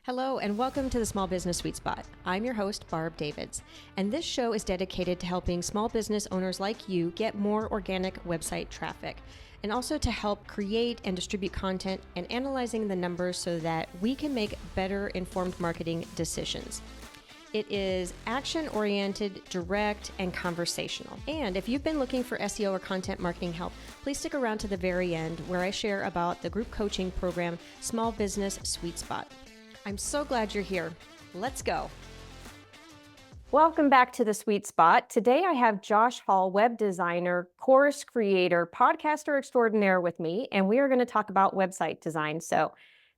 Hello, and welcome to the Small Business Sweet Spot. I'm your host, Barb Davids, and this show is dedicated to helping small business owners like you get more organic website traffic, and also to help create and distribute content and analyzing the numbers so that we can make better informed marketing decisions. It is action-oriented, direct, and conversational. And if you've been looking for SEO or content marketing help, please stick around to the very end where I share about the group coaching program, Small Business Sweet Spot. I'm so glad you're here. Let's go. Welcome back to the Sweet Spot. Today I have Josh Hall, web designer, course creator, podcaster extraordinaire with me, and we are going to talk about website design. So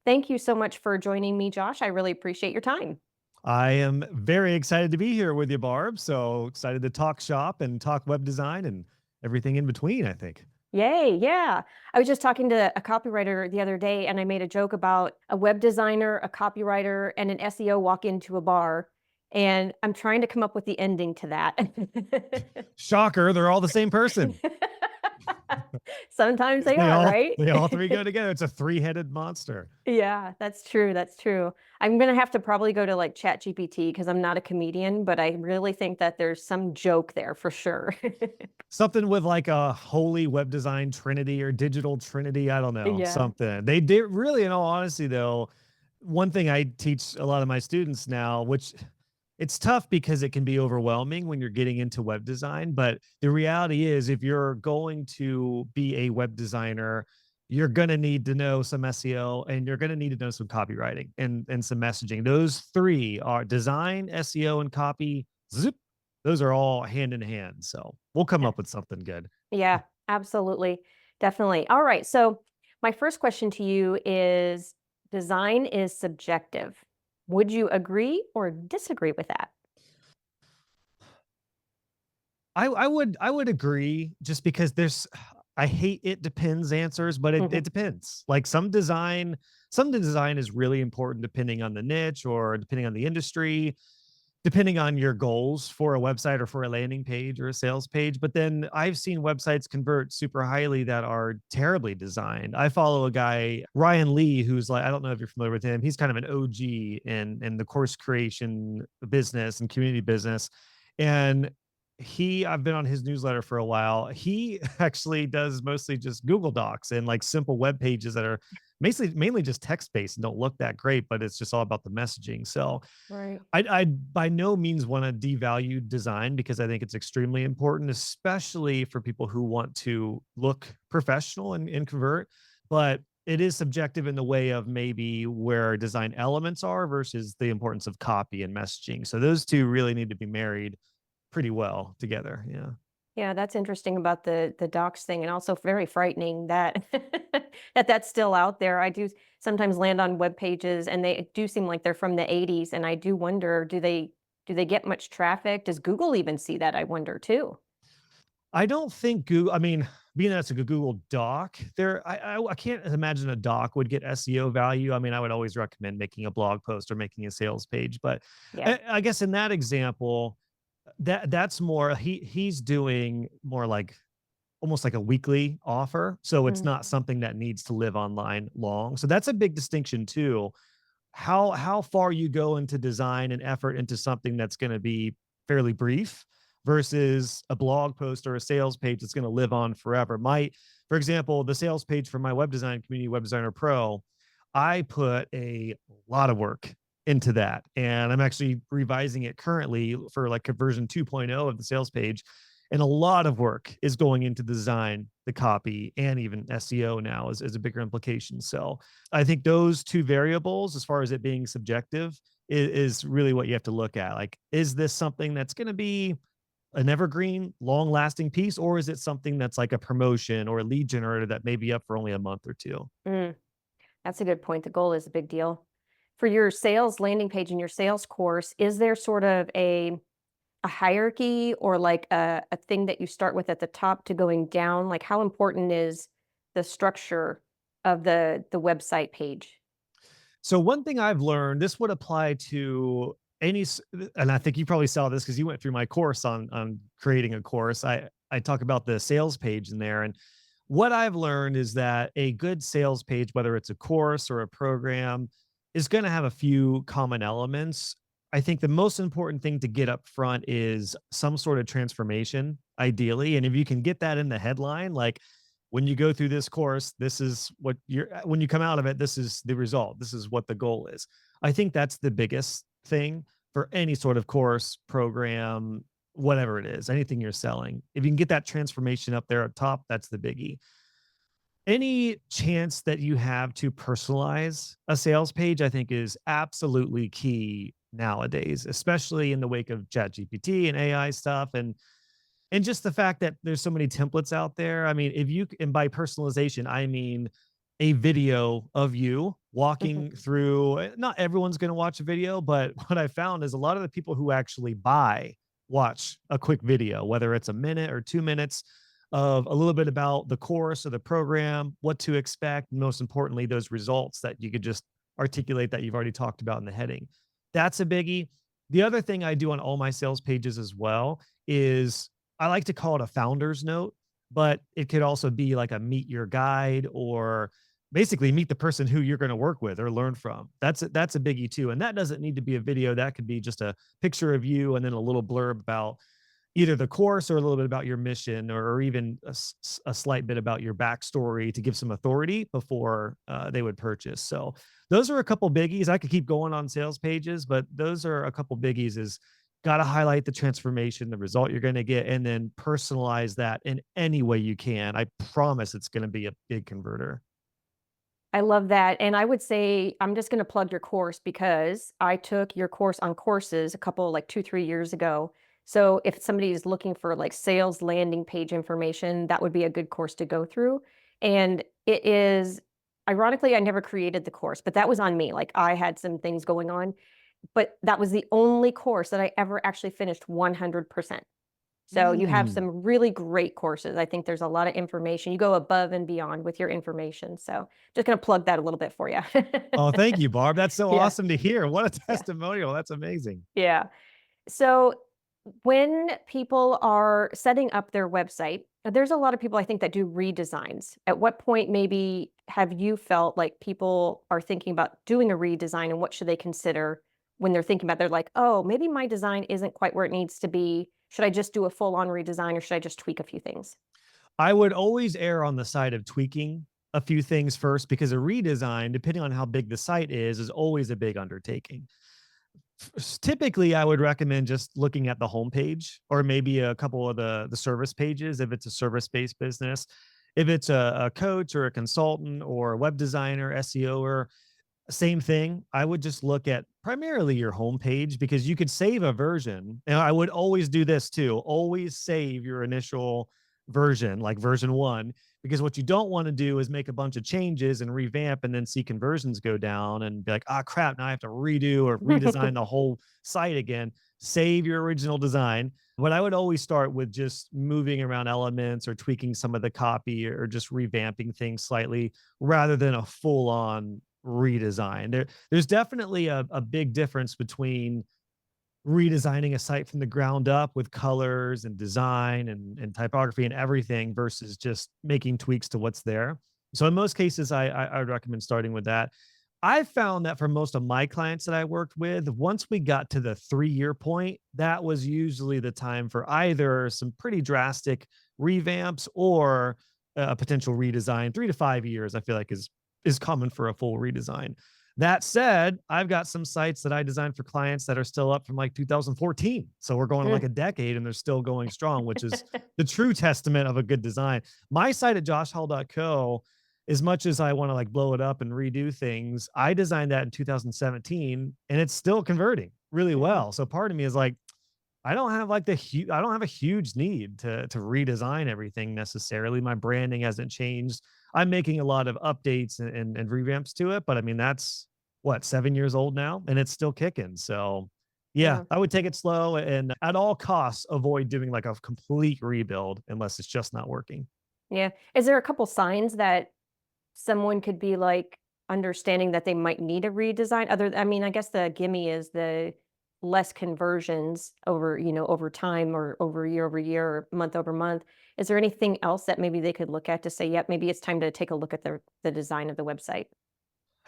thank you so much for joining me, Josh. I really appreciate your time. I am very excited to be here with you, Barb. So excited to talk shop and talk web design and everything in between, I think. Yay, yeah. I was just talking to a copywriter the other day, and I made a joke about a web designer, a copywriter, and an SEO walk into a bar. And I'm trying to come up with the ending to that. Shocker, they're all the same person. Sometimes they are, right? They all three go together. It's a three-headed monster. Yeah, that's true. That's true. I'm going to have to probably go to like ChatGPT because I'm not a comedian, but I really think that there's some joke there for sure. Something with like a holy web design trinity or digital trinity. I don't know, Yeah. something. They did really, in all honesty, though, one thing I teach a lot of my students now, which it's tough because it can be overwhelming when you're getting into web design. But the reality is, if you're going to be a web designer, you're going to need to know some SEO and you're going to need to know some copywriting and some messaging. Those three are design, SEO, and copy. Zip. Those are all hand in hand. So we'll come up with something good. Yeah, absolutely. Definitely. All right. So my first question to you is, design is subjective. Would you agree or disagree with that? I would agree, just because I hate it depends answers, but it depends. Like some design is really important depending on the niche or depending on the industry, depending on your goals for a website or for a landing page or a sales page. But then I've seen websites convert super highly that are terribly designed. I follow a guy, Ryan Lee, who's like, I don't know if you're familiar with him. He's kind of an OG in the course creation business and community business. And I've been on his newsletter for a while. He actually does mostly just Google Docs and like simple web pages that are mainly just text based and don't look that great, but it's just all about the messaging. So Right. I by no means want to devalue design, because I think it's extremely important, especially for people who want to look professional and convert. But it is subjective in the way of maybe where design elements are versus the importance of copy and messaging. So those two really need to be married pretty well together. Yeah. Yeah, that's interesting about the docs thing, and also very frightening that that's still out there. I do sometimes land on web pages, and they do seem like they're from the 80s, and I do wonder, do they get much traffic? Does Google even see that? I wonder too. I don't think Google, I mean, being that it's a Google Doc, I can't imagine a doc would get SEO value. I mean, I would always recommend making a blog post or making a sales page, but Yeah. I guess in that example, that's more, he's doing more like almost like a weekly offer. So it's Mm. not something that needs to live online long. So that's a big distinction too. How far you go into design and effort into something that's going to be fairly brief versus a blog post or a sales page that's going to live on forever. For example, the sales page for my web design community, Web Designer Pro, I put a lot of work into that. And I'm actually revising it currently for like a version 2.0 of the sales page. And a lot of work is going into the design, the copy, and even SEO now is a bigger implication. So I think those two variables, as far as it being subjective, is really what you have to look at. Like, is this something that's going to be an evergreen, long lasting piece, or is it something that's like a promotion or a lead generator that may be up for only a month or two? Mm, that's a good point. The goal is a big deal. For your sales landing page and your sales course, is there sort of a hierarchy or like a thing that you start with at the top to going down? Like, how important is the structure of the website page? So one thing I've learned, this would apply to and I think you probably saw this because you went through my course on creating a course. I talk about the sales page in there, and what I've learned is that a good sales page, whether it's a course or a program, is going to have a few common elements. I think the most important thing to get up front is some sort of transformation, ideally. And if you can get that in the headline, like when you go through this course, this is what you're, when you come out of it, this is the result. This is what the goal is. I think that's the biggest thing for any sort of course, program, whatever it is, anything you're selling. If you can get that transformation up there at top, that's the biggie. Any chance that you have to personalize a sales page, I think is absolutely key nowadays, especially in the wake of ChatGPT and AI stuff. And just the fact that there's so many templates out there. I mean, if you, and by personalization, I mean a video of you Mhm. walking through, not everyone's going to watch a video, but what I found is a lot of the people who actually buy watch a quick video, whether it's a minute or 2 minutes of a little bit about the course or the program, what to expect, and most importantly, those results that you could just articulate that you've already talked about in the heading. That's a biggie. The other thing I do on all my sales pages as well is I like to call it a founder's note, but it could also be like a meet your guide, or basically meet the person who you're going to work with or learn from. That's a biggie too. And that doesn't need to be a video. That could be just a picture of you and then a little blurb about either the course or a little bit about your mission, or even a slight bit about your backstory to give some authority before they would purchase. So those are a couple biggies. I could keep going on sales pages, but those are a couple biggies. Is got to highlight the transformation, the result you're going to get, and then personalize that in any way you can. I promise it's going to be a big converter. I love that. And I would say I'm just going to plug your course because I took your course on courses a couple, like 2, 3 years ago. So if somebody is looking for like sales landing page information, that would be a good course to go through. And it is, ironically, I never created the course, but that was on me. Like I had some things going on, but that was the only course that I ever actually finished 100%. So you have Mm. some really great courses. I think there's a lot of information. You go above and beyond with your information. So just going to plug that a little bit for you. Oh, thank you, Barb. That's so Yeah. awesome to hear. What a Yeah. testimonial. That's amazing. Yeah. So when people are setting up their website, there's a lot of people I think that do redesigns. At what point maybe have you felt like people are thinking about doing a redesign, and what should they consider when they're thinking about, they're like, "Oh, maybe my design isn't quite where it needs to be. Should I just do a full-on redesign or should I just tweak a few things?" I would always err on the side of tweaking a few things first, because a redesign, depending on how big the site is always a big undertaking. Typically, I would recommend just looking at the homepage, or maybe a couple of the service pages if it's a service-based business. If it's a coach or a consultant or a web designer, SEO, or same thing, I would just look at primarily your homepage, because you could save a version. And I would always do this too. Always save your initial version, like version one, because what you don't want to do is make a bunch of changes and revamp and then see conversions go down and be like, ah, crap, now I have to redo or redesign the whole site again. Save your original design. But I would always start with just moving around elements or tweaking some of the copy, or just revamping things slightly, rather than a full on redesign. There's definitely a big difference between redesigning a site from the ground up with colors and design and typography and everything, versus just making tweaks to what's there. So in most cases, I would recommend starting with that. I found that for most of my clients that I worked with, once we got to the 3 year point, that was usually the time for either some pretty drastic revamps or a potential redesign. 3 to 5 years, I feel like is common for a full redesign. That said, I've got some sites that I designed for clients that are still up from like 2014. So we're going like Mm. a decade and they're still going strong, which is the true testament of a good design. My site at joshhall.co, as much as I want to like blow it up and redo things, I designed that in 2017 and it's still converting really Mhm. well. So part of me is like, I don't have like I don't have a huge need to redesign everything necessarily. My branding hasn't changed. I'm making a lot of updates and revamps to it, but I mean that's what, 7 years old now, and it's still kicking. So yeah, Yeah. I would take it slow and at all costs avoid doing like a complete rebuild unless it's just not working. Yeah. Is there a couple signs that someone could be like understanding that they might need a redesign? I mean, I guess the gimme is the less conversions over, over time, or over year, or month over month. Is there anything else that maybe they could look at to say, yep, maybe it's time to take a look at the design of the website?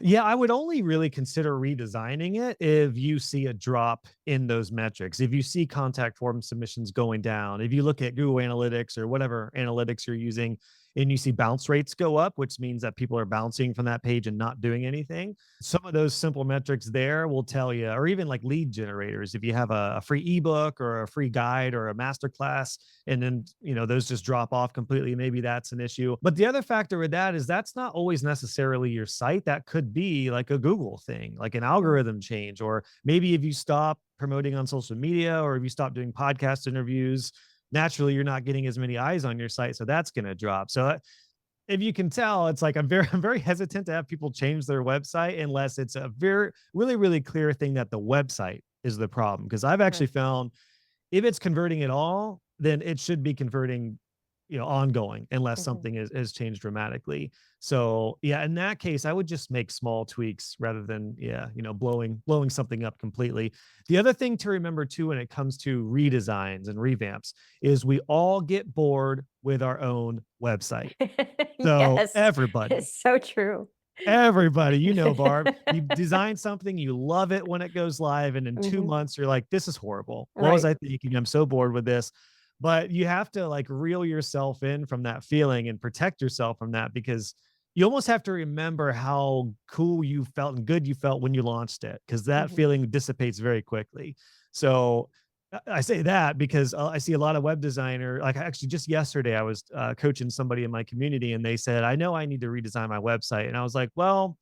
Yeah, I would only really consider redesigning it if you see a drop in those metrics. If you see contact form submissions going down, if you look at Google Analytics or whatever analytics you're using and you see bounce rates go up, which means that people are bouncing from that page and not doing anything. Some of those simple metrics there will tell you, or even like lead generators, if you have a free ebook or a free guide or a masterclass, and then those just drop off completely, maybe that's an issue. But the other factor with that is that's not always necessarily your site. That could be like a Google thing, like an Mm. algorithm change, or maybe if you stop promoting on social media or if you stop doing podcast interviews, naturally you're not getting as many eyes on your site, so that's going to drop. So if you can tell, it's like I'm very hesitant to have people change their website unless it's a very really clear thing that the website is the problem, because I've Right. actually found if it's converting at all, then it should be converting, ongoing, unless Hmm. something is changed dramatically. So yeah, in that case, I would just make small tweaks rather than, yeah, blowing something up completely. The other thing to remember too, when it comes to redesigns and revamps, is we all get bored with our own website. So Yes, everybody, it's so true. everybody, Barb, you design something, you love it when it goes live, and in two Hmm. months, you're like, this is horrible. What was Right. I thinking? I'm so bored with this. But you have to like reel yourself in from that feeling and protect yourself from that, because you almost have to remember how cool you felt and good you felt when you launched it, because that Hmm. feeling dissipates very quickly. So I say that because I see a lot of web designer. Like actually, just yesterday, I was coaching somebody in my community, and they said, "I know I need to redesign my website," and I was like, "Well,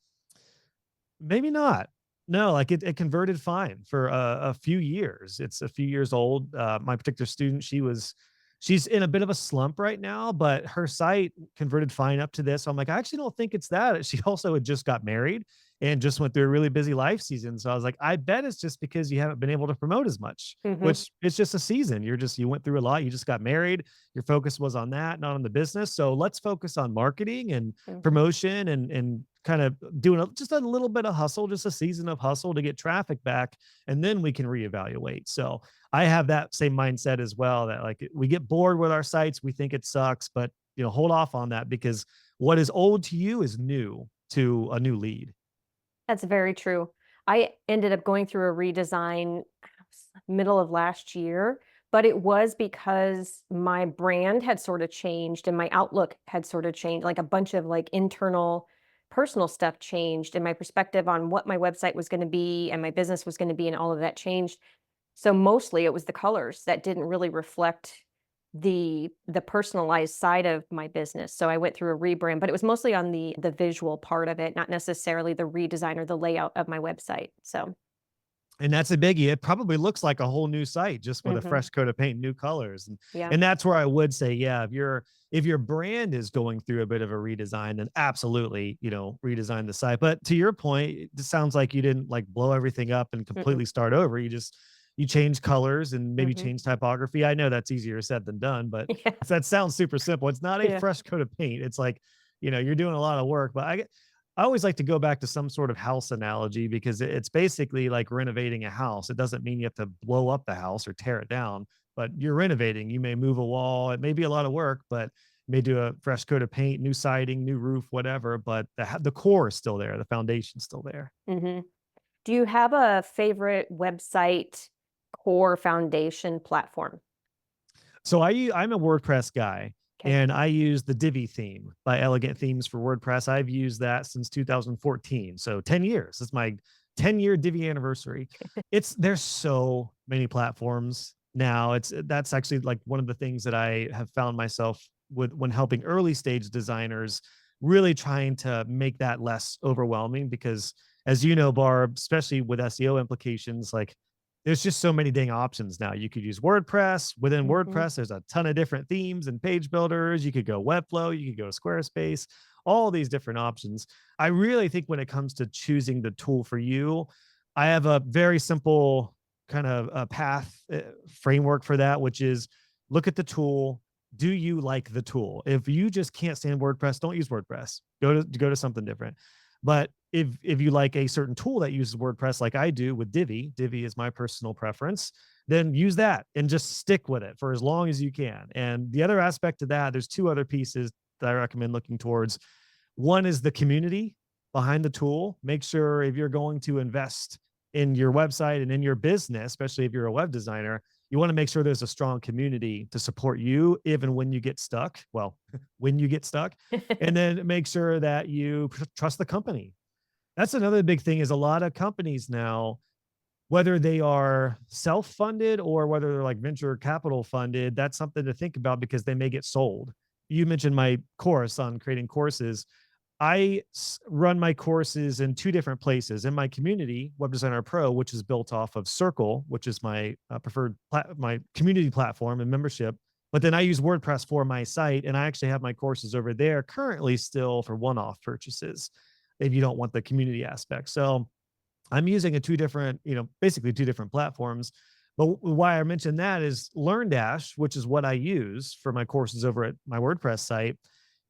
maybe not. No, like it converted fine for a few years. It's a few years old. My particular student, she's in a bit of a slump right now, but her site converted fine up to this. So I'm like, I actually don't think it's that. She also had just got married and just went through a really busy life season. So I was like, I bet it's just because you haven't been able to promote as much, Hmm. which it's just a season. You went through a lot. You just got married. Your focus was on that, not on the business. So let's focus on marketing and Hmm. promotion and kind of doing just a little bit of hustle, just a season of hustle to get traffic back, and then we can reevaluate. So I have that same mindset as well, that like we get bored with our sites, we think it sucks, but hold off on that, because what is old to you is new to a new lead. That's very true. I ended up going through a redesign middle of last year, but it was because my brand had sort of changed and my outlook had sort of changed, like a bunch of like internal personal stuff changed and my perspective on what my website was going to be and my business was going to be and all of that changed. So mostly it was the colors that didn't really reflect the personalized side of my business. So I went through a rebrand, but it was mostly on the visual part of it, not necessarily the redesign or the layout of my website. So, And that's a biggie. It probably looks like a whole new site just with a mhm, fresh coat of paint, new colors. And yeah. and that's where I would say, yeah, if your brand is going through a bit of a redesign, then absolutely, redesign the site. But to your point, it sounds like you didn't like blow everything up and Mm-mm, completely start over. You change colors and maybe mhm. change typography. I know that's easier said than done, but Yeah, that sounds super simple. It's not a yeah. fresh coat of paint. It's like, you're doing a lot of work. But I always like to go back to some sort of house analogy, because it's basically like renovating a house. It doesn't mean you have to blow up the house or tear it down, but you're renovating. You may move a wall. It may be a lot of work, but you may do a fresh coat of paint, new siding, new roof, whatever. But the core is still there. The foundation's still there. Mhm. Do you have a favorite website core foundation platform? So I'm a WordPress guy, Okay. and I use the Divi theme by Elegant Themes for WordPress. I've used that since 2014. So 10 years. It's my 10-year Divi anniversary. There's so many platforms now. That's actually like one of the things that I have found myself with when helping early stage designers, really trying to make that less overwhelming, because as you know, Barb, especially with SEO implications, like there's just so many dang options now. You could use WordPress. Within Mhm, WordPress, there's a ton of different themes and page builders. You could go Webflow, you could go Squarespace, all these different options. I really think when it comes to choosing the tool for you, I have a very simple kind of a path framework for that, which is look at the tool. Do you like the tool? If you just can't stand WordPress, don't use WordPress. Go to something different. But if you like a certain tool that uses WordPress, like I do with Divi is my personal preference, then use that and just stick with it for as long as you can. And the other aspect of that, there's two other pieces that I recommend looking towards. One is the community. behind the tool. Make sure if you're going to invest in your website and in your business, especially if you're a web designer, you want to make sure there's a strong community to support you, even when you get stuck. Well, when you get stuck, and then make sure that you trust the company. That's another big thing is a lot of companies now, whether they are self-funded or whether they're like venture capital funded, that's something to think about because they may get sold. You mentioned my course on creating courses. Run my courses in two different places. In my community, Web Designer Pro, which is built off of Circle, which is my my community platform and membership. But then I use WordPress for my site, and I actually have my courses over there currently still for one-off purchases if you don't want the community aspect. So I'm using a two different, basically two different platforms. But why I mentioned that is LearnDash, which is what I use for my courses over at my WordPress site,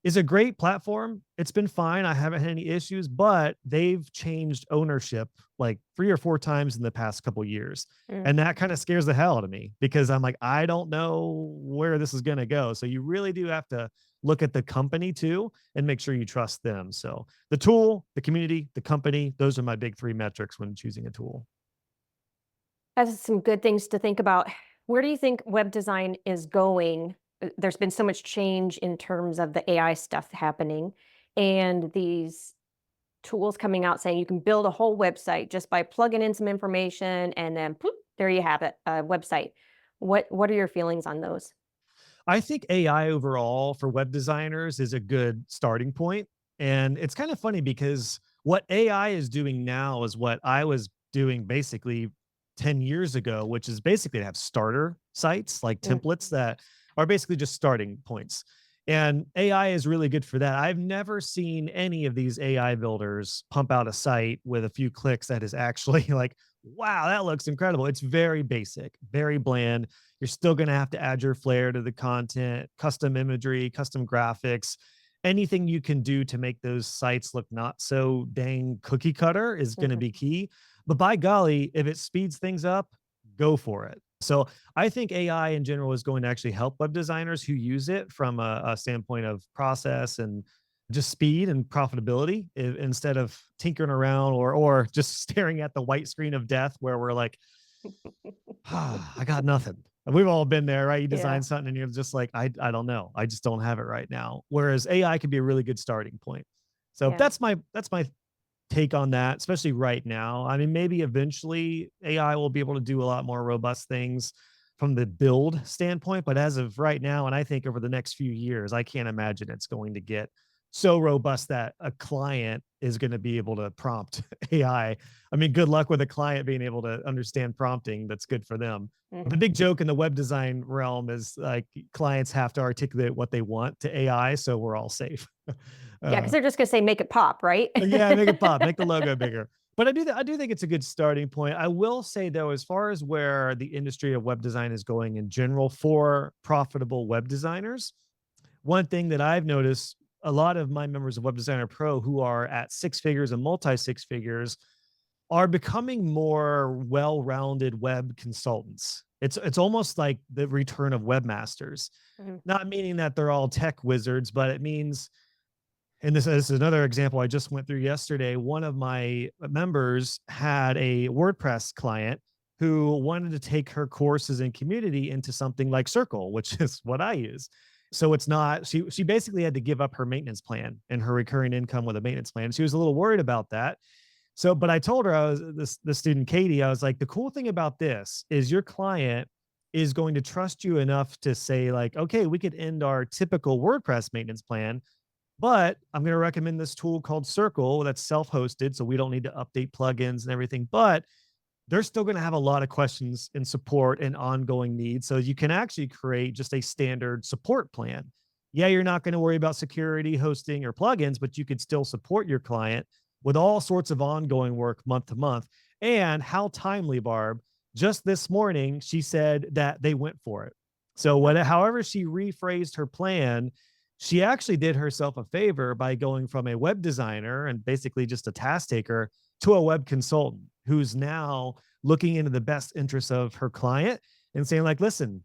is a great platform. It's been fine. I haven't had any issues, but they've changed ownership like 3 or 4 times in the past couple of years. Mm. And that kind of scares the hell out of me because I'm like, I don't know where this is going to go. So you really do have to look at the company too and make sure you trust them. So the tool, the community, the company, those are my big 3 metrics when choosing a tool. That's some good things to think about. Where do you think web design is going? There's been so much change in terms of the AI stuff happening and these tools coming out saying you can build a whole website just by plugging in some information and then poof, there you have it, a website. What are your feelings on those? I think AI overall for web designers is a good starting point. And it's kind of funny because what AI is doing now is what I was doing basically 10 years ago, which is basically to have starter sites like Mm. templates that are basically just starting points. And AI is really good for that. I've never seen any of these AI builders pump out a site with a few clicks that is actually like, wow, that looks incredible. It's very basic, very bland. You're still going to have to add your flair to the content, custom imagery, custom graphics. Anything you can do to make those sites look not so dang cookie cutter is going to Mhm. be key. But by golly, if it speeds things up, go for it. So I think AI in general is going to actually help web designers who use it from a standpoint of process and just speed and profitability instead of tinkering around or just staring at the white screen of death where we're like, ah, I got nothing. And we've all been there, right? You Yeah. design something and you're just like, I don't know. I just don't have it right now. Whereas AI can be a really good starting point. So Yeah. that's my take on that, especially right now. I mean, maybe eventually AI will be able to do a lot more robust things from the build standpoint, but as of right now, and I think over the next few years, I can't imagine it's going to get so robust that a client is going to be able to prompt AI. I mean, good luck with a client being able to understand prompting. That's good for them. The Mhm. big joke in the web design realm is like clients have to articulate what they want to AI, so we're all safe. Yeah, because uh, they're just gonna say make it pop, right? yeah, make it pop, make the logo bigger. But I do think it's a good starting point. I will say though, as far as where the industry of web design is going in general for profitable web designers, one thing that I've noticed a lot of my members of Web Designer Pro who are at 6 figures and multi 6 figures are becoming more well-rounded web consultants. It's almost like the return of webmasters. Mhm. Not meaning that they're all tech wizards, but it means, and this is another example I just went through yesterday. One of my members had a WordPress client who wanted to take her courses and community into something like Circle, which is what I use. So it's not, she basically had to give up her maintenance plan and her recurring income with a maintenance plan. She was a little worried about that. So, but I told her, I was the student Katie, I was like, the cool thing about this is your client is going to trust you enough to say like, okay, we could end our typical WordPress maintenance plan, but I'm going to recommend this tool called Circle that's self-hosted. So we don't need to update plugins and everything, but they're still going to have a lot of questions and support and ongoing needs. So you can actually create just a standard support plan. Yeah, you're not going to worry about security, hosting, or plugins, but you could still support your client with all sorts of ongoing work month to month. And how timely, Barb, just this morning, she said that they went for it. So however she rephrased her plan, she actually did herself a favor by going from a web designer and basically just a task taker to a web consultant who's now looking into the best interests of her client and saying like, listen,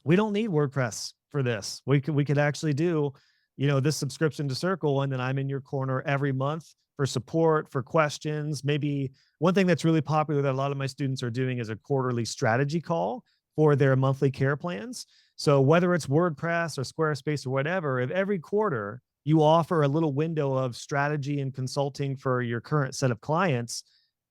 we don't need WordPress for this. We could actually do this subscription to Circle, and then I'm in your corner every month for support, for questions. Maybe one thing that's really popular that a lot of my students are doing is a quarterly strategy call for their monthly care plans. So whether it's WordPress or Squarespace or whatever, if every quarter you offer a little window of strategy and consulting for your current set of clients,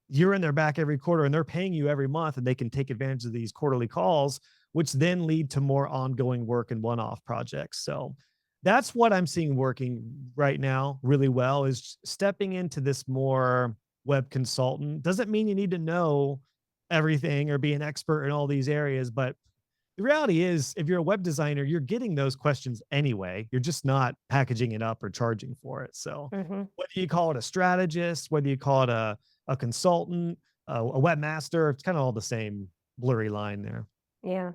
you're in their back every quarter and they're paying you every month, and they can take advantage of these quarterly calls, which then lead to more ongoing work and one-off projects. So that's what I'm seeing working right now really well, is stepping into this more web consultant. Doesn't mean you need to know everything or be an expert in all these areas, but the reality is, if you're a web designer, you're getting those questions anyway. You're just not packaging it up or charging for it. So Mhm. whether you call it a strategist, whether you call it a consultant, a webmaster, it's kind of all the same blurry line there. Yeah.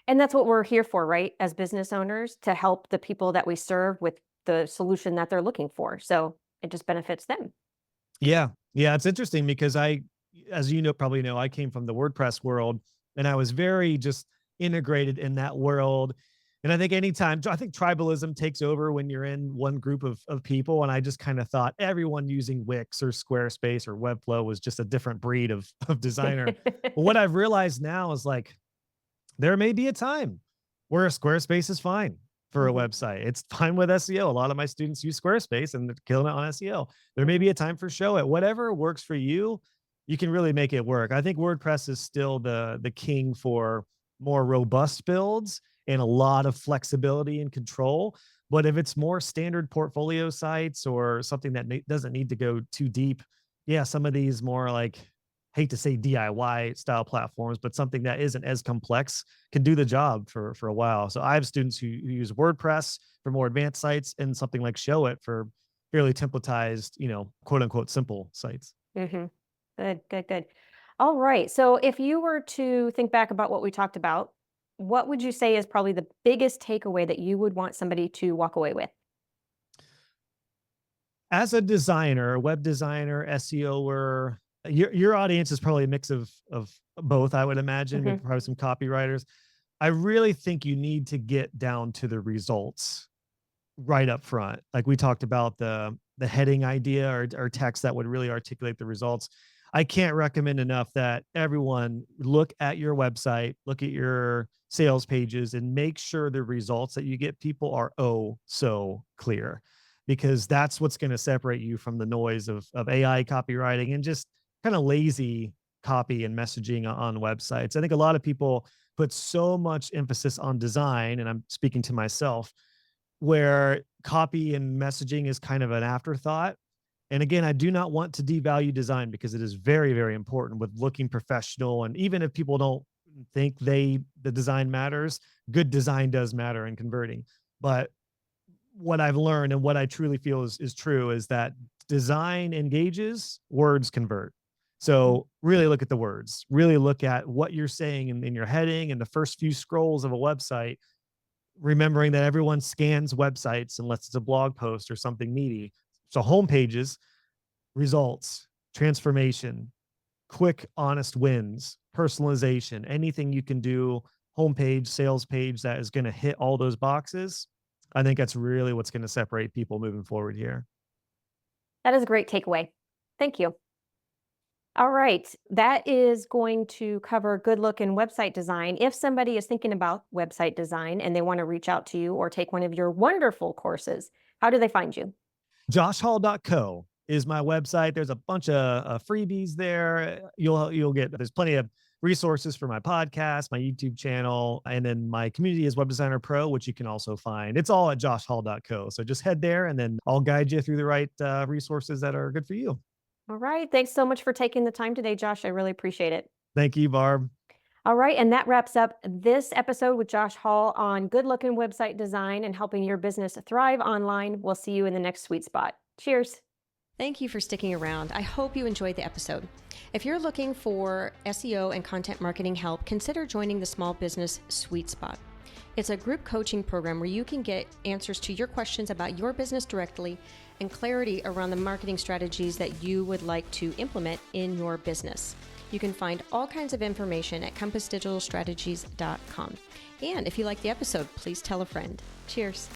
And that's what we're here for, right? As business owners, to help the people that we serve with the solution that they're looking for. So it just benefits them. Yeah. Yeah. It's interesting because as probably know, I came from the WordPress world, and I was very just integrated in that world. And I think I think tribalism takes over when you're in one group of people. And I just kind of thought everyone using Wix or Squarespace or Webflow was just a different breed of designer. But what I've realized now is, like, there may be a time where a Squarespace is fine for a Mhm. website. It's fine with SEO. A lot of my students use Squarespace and they're killing it on SEO. There may be a time for Show It. Whatever works for you, you can really make it work. I think WordPress is still the king for more robust builds and a lot of flexibility and control. But if it's more standard portfolio sites or something that doesn't need to go too deep, yeah, some of these more, like, hate to say DIY style platforms, but something that isn't as complex can do the job for a while. So I have students who use WordPress for more advanced sites, and something like Show It for fairly templatized, quote unquote simple sites. Mhm. Good, good, good. All right. So if you were to think back about what we talked about, what would you say is probably the biggest takeaway that you would want somebody to walk away with? As a designer, web designer, SEOer, your audience is probably a mix of both, I would imagine, maybe Mhm. probably some copywriters. I really think you need to get down to the results right up front. Like we talked about the heading idea or text that would really articulate the results. I can't recommend enough that everyone look at your website, look at your sales pages, and make sure the results that you get people are oh so clear, because that's what's going to separate you from the noise of AI copywriting and just kind of lazy copy and messaging on websites. I think a lot of people put so much emphasis on design, and I'm speaking to myself, where copy and messaging is kind of an afterthought. And again, I do not want to devalue design, because it is very, very important with looking professional. And even if people don't think the design matters, good design does matter in converting. But what I've learned and what I truly feel is true is that design engages, words convert. So really look at the words, really look at what you're saying in your heading and the first few scrolls of a website, remembering that everyone scans websites unless it's a blog post or something meaty. So home pages, results, transformation, quick, honest wins, personalization, anything you can do, homepage, sales page that is going to hit all those boxes. I think that's really what's going to separate people moving forward here. That is a great takeaway. Thank you. All right. That is going to cover good look and website design. If somebody is thinking about website design and they want to reach out to you or take one of your wonderful courses, how do they find you? Joshhall.co is my website. There's a bunch of freebies there. You'll get, there's plenty of resources for my podcast, my YouTube channel, and then my community is Web Designer Pro, which you can also find. It's all at joshhall.co. So just head there and then I'll guide you through the right resources that are good for you. All right. Thanks so much for taking the time today, Josh. I really appreciate it. Thank you, Barb. All right. And that wraps up this episode with Josh Hall on good looking website design and helping your business thrive online. We'll see you in the next sweet spot. Cheers. Thank you for sticking around. I hope you enjoyed the episode. If you're looking for SEO and content marketing help, consider joining the Small Business Sweet Spot. It's a group coaching program where you can get answers to your questions about your business directly and clarity around the marketing strategies that you would like to implement in your business. You can find all kinds of information at compassdigitalstrategies.com. And if you like the episode, please tell a friend. Cheers.